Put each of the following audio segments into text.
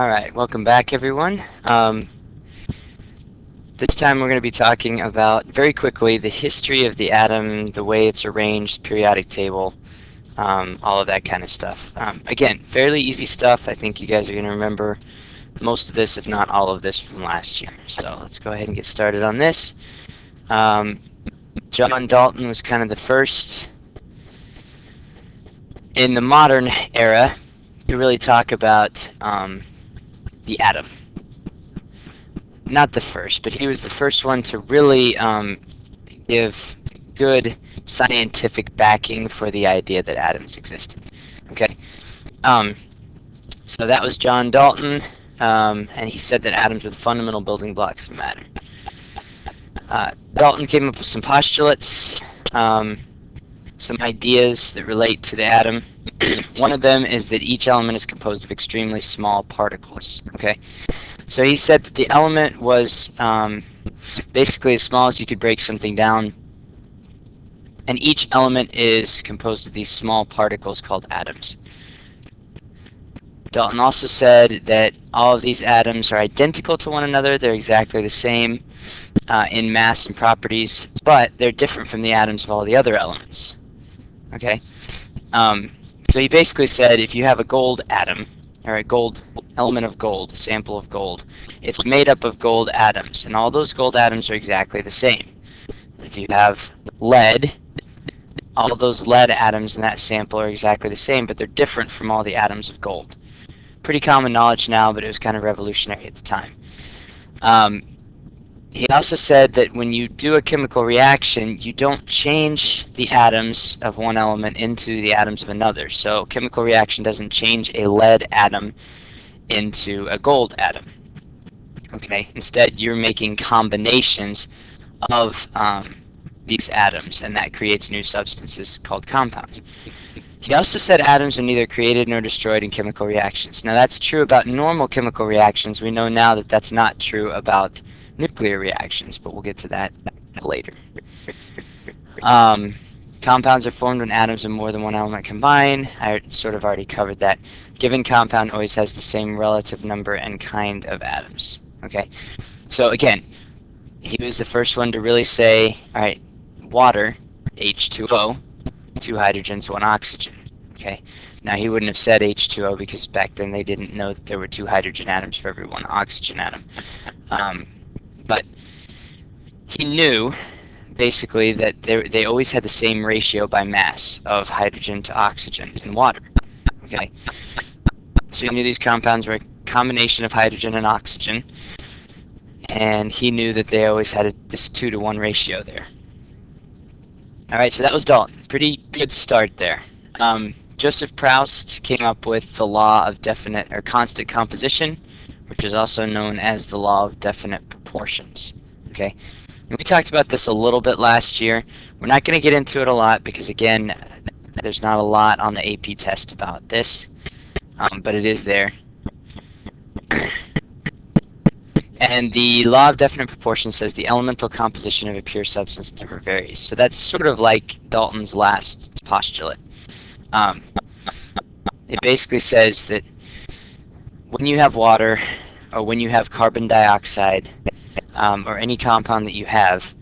Alright, welcome back everyone. This time we're going to be talking about, very quickly, the history of the atom, the way it's arranged, periodic table, all of that kind of stuff. Again, fairly easy stuff. I think you guys are going to remember most of this, if not all of this, from last year. So let's go ahead and get started on this. John Dalton was kind of the first in the modern era to really talk about the atom. Not the first, but he was the first one to really give good scientific backing for the idea that atoms existed. Okay, so that was John Dalton, and he said that atoms were the fundamental building blocks of matter. Dalton came up with some postulates, some ideas that relate to the atom. One of them is that each element is composed of extremely small particles. Okay, so he said that the element was basically as small as you could break something down, and each element is composed of these small particles called atoms. Dalton also said that all of these atoms are identical to one another. They're exactly the same in mass and properties, but they're different from the atoms of all the other elements. Okay, so he basically said if you have a gold atom, or a gold element of gold, a sample of gold, it's made up of gold atoms, and all those gold atoms are exactly the same. If you have lead, all those lead atoms in that sample are exactly the same, but they're different from all the atoms of gold. Pretty common knowledge now, but it was kind of revolutionary at the time. He also said that when you do a chemical reaction, you don't change the atoms of one element into the atoms of another. So chemical reaction doesn't change a lead atom into a gold atom. Okay, instead you're making combinations of these atoms, and that creates new substances called compounds. He also said atoms are neither created nor destroyed in chemical reactions. Now that's true about normal chemical reactions. We know now that that's not true about nuclear reactions, but we'll get to that later. Compounds are formed when atoms of more than one element combine. I sort of already covered that. Given compound always has the same relative number and kind of atoms. Okay, so again, he was the first one to really say, all right, water, H2O, 2 hydrogens, 1 oxygen. Okay, now he wouldn't have said H2O because back then they didn't know that there were 2 hydrogen atoms for every 1 oxygen atom. But he knew basically that they always had the same ratio by mass of hydrogen to oxygen in water. Okay, so he knew these compounds were a combination of hydrogen and oxygen, and he knew that they always had this 2-to-1 ratio there. Alright, so that was Dalton. Pretty good start there. Joseph Proust came up with the law of definite or constant composition, which is also known as the law of definite proportions. Okay, and we talked about this a little bit last year. We're not going to get into it a lot because, again, there's not a lot on the AP test about this, but it is there. And the law of definite proportion says the elemental composition of a pure substance never varies. So that's sort of like Dalton's last postulate. It basically says that when you have water, or when you have carbon dioxide, or any compound that you have,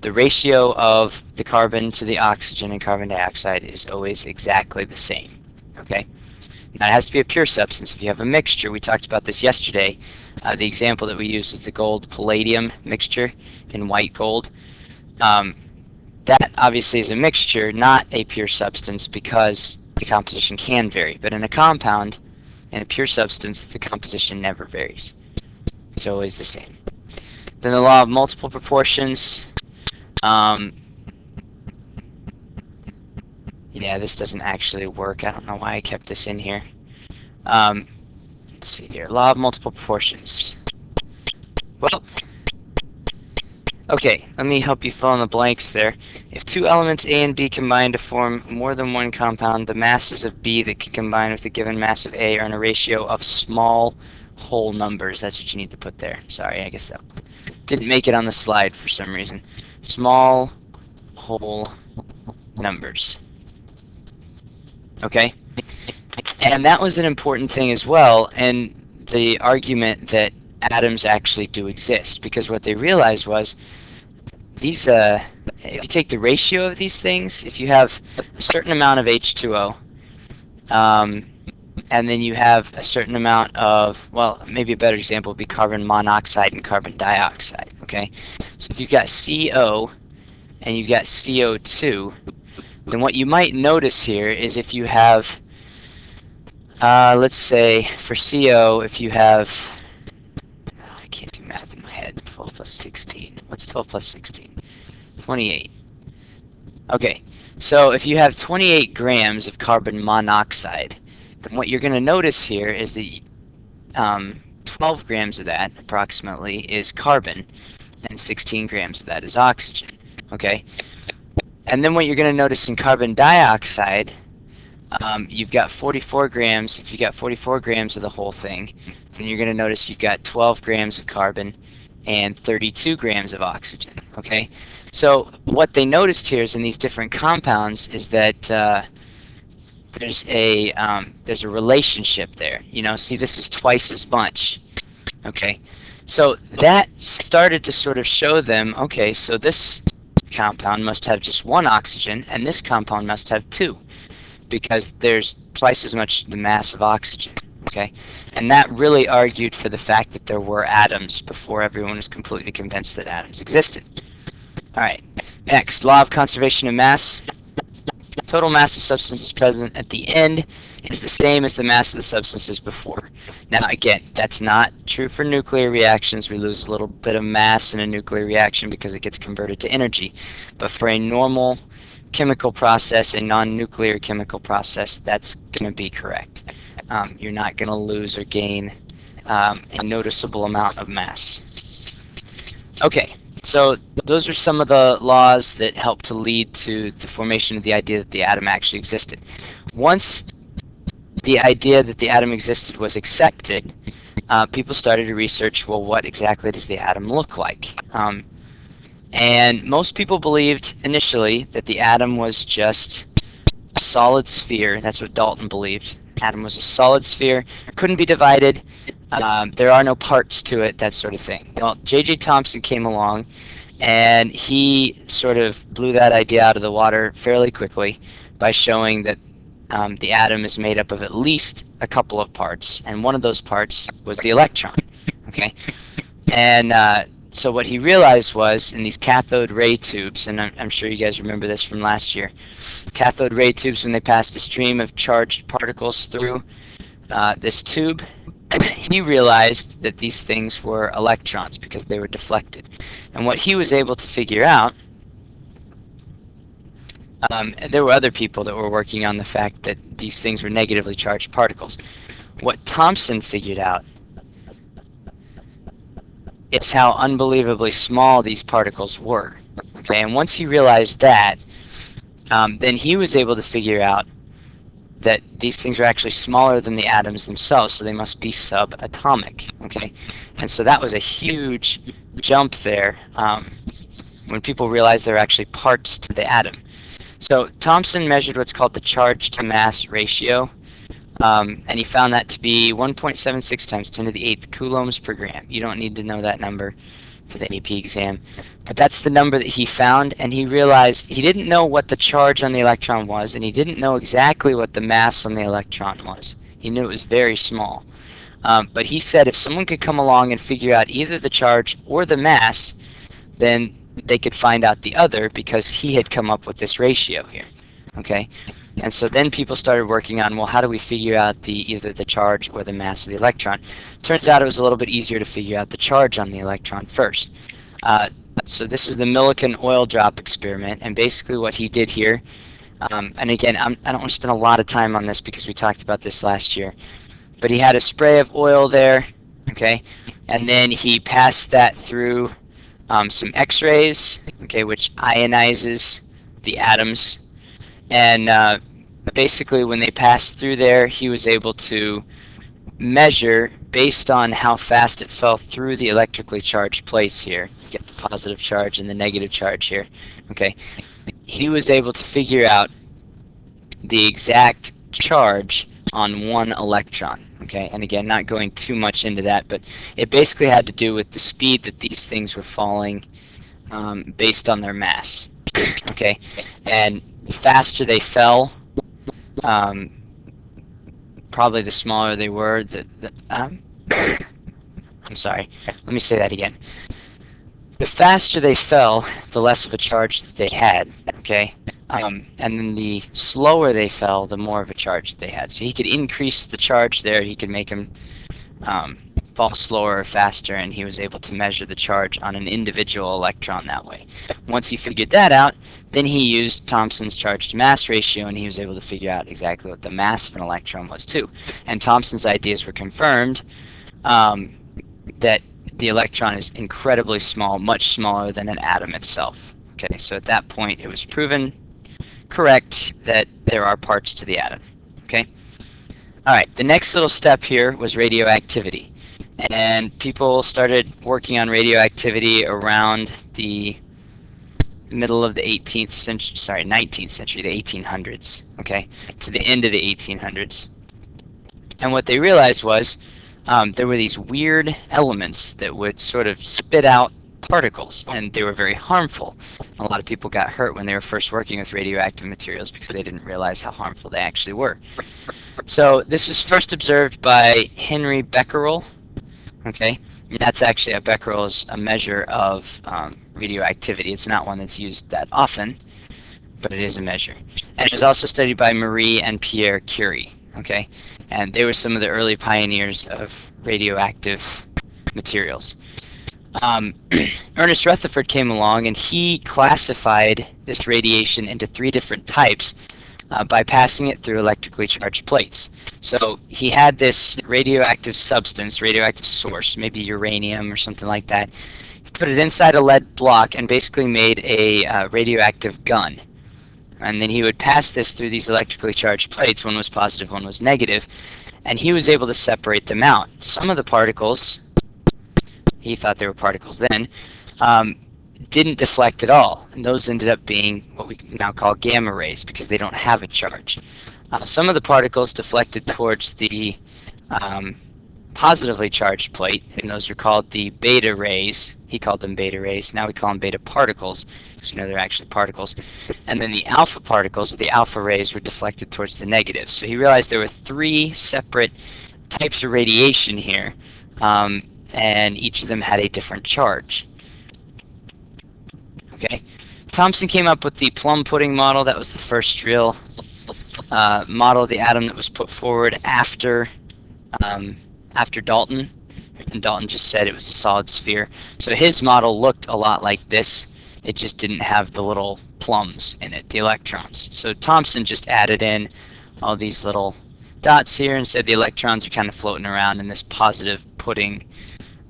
the ratio of the carbon to the oxygen in carbon dioxide is always exactly the same. Okay? Now it has to be a pure substance. If you have a mixture, we talked about this yesterday, the example that we used is the gold-palladium mixture in white gold. That obviously is a mixture, not a pure substance, because the composition can vary. But in a compound, in a pure substance, the composition never varies. It's always the same. Then the law of multiple proportions. Yeah, this doesn't actually work. I don't know why I kept this in here. Let's see here. Law of multiple proportions. Well, okay, let me help you fill in the blanks there. If 2 elements A and B combine to form more than one compound, the masses of B that can combine with the given mass of A are in a ratio of small whole numbers. That's what you need to put there. Sorry, I guess that didn't make it on the slide for some reason. Small whole numbers. Okay? And that was an important thing as well, and the argument that atoms actually do exist, because what they realized was these, if you take the ratio of these things, if you have a certain amount of H2O, and then you have a certain amount of, well, maybe a better example would be carbon monoxide and carbon dioxide, okay? So if you've got CO and you've got CO2, then what you might notice here is if you have, let's say for CO, if you have, I can't do math in my head, 12 plus 16. What's 12 plus 16? 28. Okay, so if you have 28 grams of carbon monoxide, then what you're going to notice here is that 12 grams of that, approximately, is carbon, and 16 grams of that is oxygen, okay? And then what you're going to notice in carbon dioxide, you've got 44 grams. If you got 44 grams of the whole thing, then you're going to notice you've got 12 grams of carbon and 32 grams of oxygen, okay? So what they noticed here is in these different compounds is that there's a relationship there. You know, see, this is twice as much. Okay, so that started to sort of show them, okay, so this compound must have just one oxygen, and this compound must have two, because there's twice as much the mass of oxygen. Okay, and that really argued for the fact that there were atoms before everyone was completely convinced that atoms existed. All right, next, law of conservation of mass. Total mass of substances present at the end is the same as the mass of the substances before. Now, again, that's not true for nuclear reactions. We lose a little bit of mass in a nuclear reaction because it gets converted to energy. But for a normal chemical process, a non-nuclear chemical process, that's going to be correct. You're not going to lose or gain a noticeable amount of mass. Okay. So those are some of the laws that help to lead to the formation of the idea that the atom actually existed. Once the idea that the atom existed was accepted, people started to research, well, what exactly does the atom look like? And most people believed initially that the atom was just a solid sphere. That's what Dalton believed. The atom was a solid sphere, couldn't be divided. There are no parts to it, that sort of thing. Well, J.J. Thomson came along, and he sort of blew that idea out of the water fairly quickly by showing that the atom is made up of at least a couple of parts, and one of those parts was the electron. Okay, and so what he realized was in these cathode ray tubes, and I'm sure you guys remember this from last year, cathode ray tubes, when they passed a stream of charged particles through this tube, he realized that these things were electrons because they were deflected. And what he was able to figure out, there were other people that were working on the fact that these things were negatively charged particles. What Thomson figured out is how unbelievably small these particles were. Okay, and once he realized that, then he was able to figure out that these things are actually smaller than the atoms themselves, so they must be subatomic. Okay, and so that was a huge jump there when people realized there are actually parts to the atom. So Thomson measured what's called the charge to mass ratio, and he found that to be 1.76 times 10 to the 8th coulombs per gram. You don't need to know that number for the AP exam, but that's the number that he found, and he realized he didn't know what the charge on the electron was, and he didn't know exactly what the mass on the electron was. He knew it was very small, but he said if someone could come along and figure out either the charge or the mass, then they could find out the other, because he had come up with this ratio here. Okay, and so then people started working on, well, how do we figure out either the charge or the mass of the electron? Turns out it was a little bit easier to figure out the charge on the electron first. So this is the Millikan oil drop experiment, and basically what he did here, and again, I don't want to spend a lot of time on this because we talked about this last year, but he had a spray of oil there, okay, and then he passed that through some X-rays, okay, which ionizes the atoms. And basically when they passed through there, he was able to measure, based on how fast it fell through the electrically charged plates here. You get the positive charge and the negative charge here. Okay, he was able to figure out the exact charge on one electron. Okay, and again, not going too much into that, but it basically had to do with the speed that these things were falling based on their mass. Okay, and the faster they fell, probably the smaller they were. I'm sorry, let me say that again. The faster they fell, the less of a charge that they had, okay? And then the slower they fell, the more of a charge that they had. So he could increase the charge there, he could make them fall slower or faster, and he was able to measure the charge on an individual electron that way. Once he figured that out, then he used Thomson's charge to mass ratio, and he was able to figure out exactly what the mass of an electron was too. And Thomson's ideas were confirmed that the electron is incredibly small, much smaller than an atom itself. Okay, so at that point it was proven correct that there are parts to the atom. Okay? Alright, the next little step here was radioactivity. And people started working on radioactivity around the middle of the 18th century, sorry, 19th century, the 1800s, okay, to the end of the 1800s. And what they realized was there were these weird elements that would sort of spit out particles, and they were very harmful. A lot of people got hurt when they were first working with radioactive materials because they didn't realize how harmful they actually were. So this was first observed by Henry Becquerel. Okay, and that's actually a Becquerel is a measure of radioactivity. It's not one that's used that often, but it is a measure. And it was also studied by Marie and Pierre Curie. Okay, and they were some of the early pioneers of radioactive materials. Ernest Rutherford came along, and he classified this radiation into 3 different types by passing it through electrically charged plates. So he had this radioactive substance, radioactive source, maybe uranium or something like that. He put it inside a lead block and basically made a radioactive gun. And then he would pass this through these electrically charged plates. One was positive, one was negative, and he was able to separate them out. Some of the particles, he thought they were particles then, didn't deflect at all, and those ended up being what we now call gamma rays because they don't have a charge. Some of the particles deflected towards the positively charged plate, and those are called the beta rays. He called them beta rays. Now we call them beta particles, because they're actually particles. And then the alpha particles, the alpha rays, were deflected towards the negative. So he realized there were 3 separate types of radiation here, and each of them had a different charge. Okay, Thomson came up with the plum pudding model. That was the first real model of the atom that was put forward after Dalton. And Dalton just said it was a solid sphere. So his model looked a lot like this. It just didn't have the little plums in it, the electrons. So Thomson just added in all these little dots here and said the electrons are kind of floating around in this positive pudding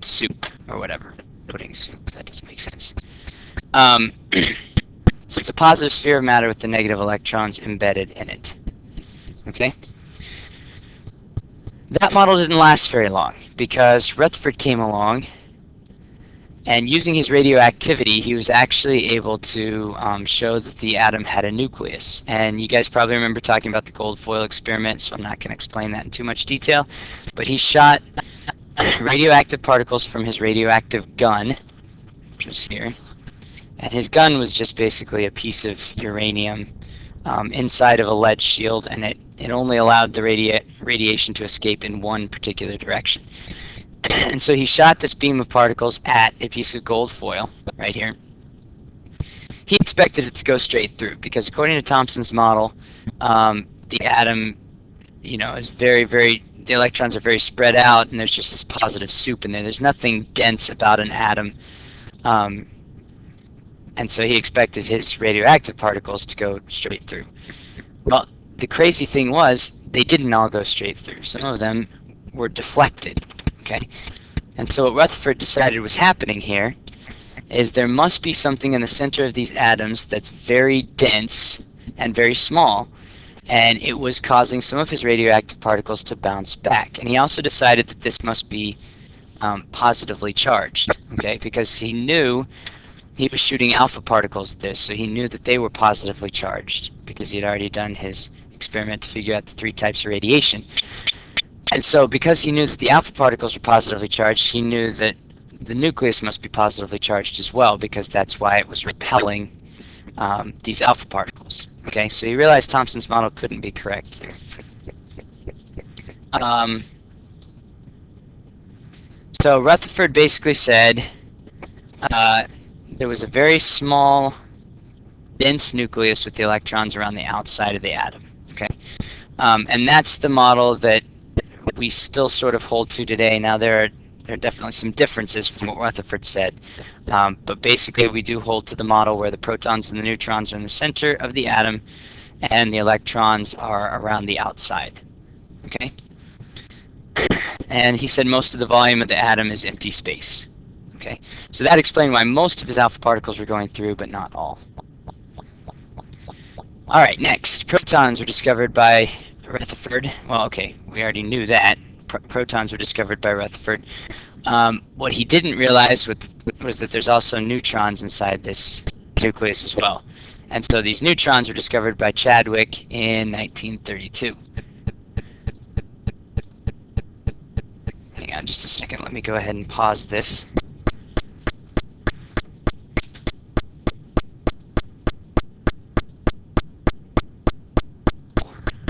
soup or whatever. Pudding soup, that doesn't make sense. So it's a positive sphere of matter with the negative electrons embedded in it. Okay? That model didn't last very long because Rutherford came along, and using his radioactivity, he was actually able to show that the atom had a nucleus. And you guys probably remember talking about the gold foil experiment, so I'm not going to explain that in too much detail. But he shot radioactive particles from his radioactive gun, which was here. And his gun was just basically a piece of uranium inside of a lead shield, and it only allowed the radiation to escape in one particular direction. And so he shot this beam of particles at a piece of gold foil right here. He expected it to go straight through because according to Thomson's model, the atom, is the electrons are very spread out, and there's just this positive soup in there. There's nothing dense about an atom. And so he expected his radioactive particles to go straight through. Well, the crazy thing was, they didn't all go straight through. Some of them were deflected, okay? And so what Rutherford decided was happening here is there must be something in the center of these atoms that's very dense and very small, and it was causing some of his radioactive particles to bounce back. And he also decided that this must be positively charged, okay? Because he knew he was shooting alpha particles at this, so he knew that they were positively charged because he had already done his experiment to figure out the 3 types of radiation. And so because he knew that the alpha particles were positively charged, he knew that the nucleus must be positively charged as well, because that's why it was repelling these alpha particles. Okay, so he realized Thomson's model couldn't be correct. So Rutherford basically said there was a very small, dense nucleus with the electrons around the outside of the atom. Okay, and that's the model that we still sort of hold to today. Now there are definitely some differences from what Rutherford said, but basically we do hold to the model where the protons and the neutrons are in the center of the atom, and the electrons are around the outside. Okay. And he said most of the volume of the atom is empty space. Okay, so that explained why most of his alpha particles were going through, but not all. All right, next, protons were discovered by Rutherford. Well, okay, we already knew that. Protons were discovered by Rutherford. What he didn't realize was that there's also neutrons inside this nucleus as well. And so these neutrons were discovered by Chadwick in 1932. Hang on just a second, let me go ahead and pause this.